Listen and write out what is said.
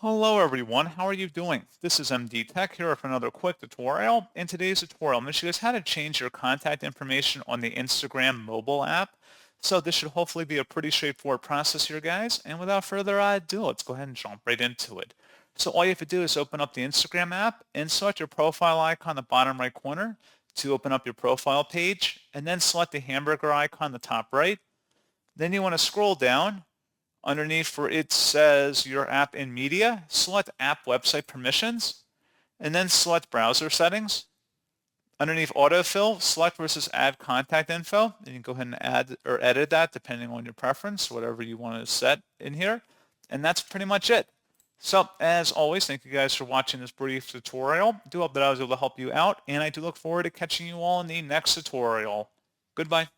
Hello everyone, how are you doing? This is MD Tech here for another quick tutorial. In today's tutorial, I'm going to show you guys how to change your contact information on the Instagram mobile app. So this should hopefully be a pretty straightforward process here, guys. And without further ado, let's go ahead and jump right into it. So all you have to do is open up the Instagram app and select your profile icon in the bottom right corner to open up your profile page, and then select the hamburger icon in the top right. Then you want to scroll down. Underneath where it says your app in media, select app website permissions, and then select browser settings. Underneath autofill, select versus add contact info, and you can go ahead and add or edit that depending on your preference, whatever you want to set in here. And that's pretty much it. So as always, thank you guys for watching this brief tutorial. I do hope that I was able to help you out, and I do look forward to catching you all in the next tutorial. Goodbye.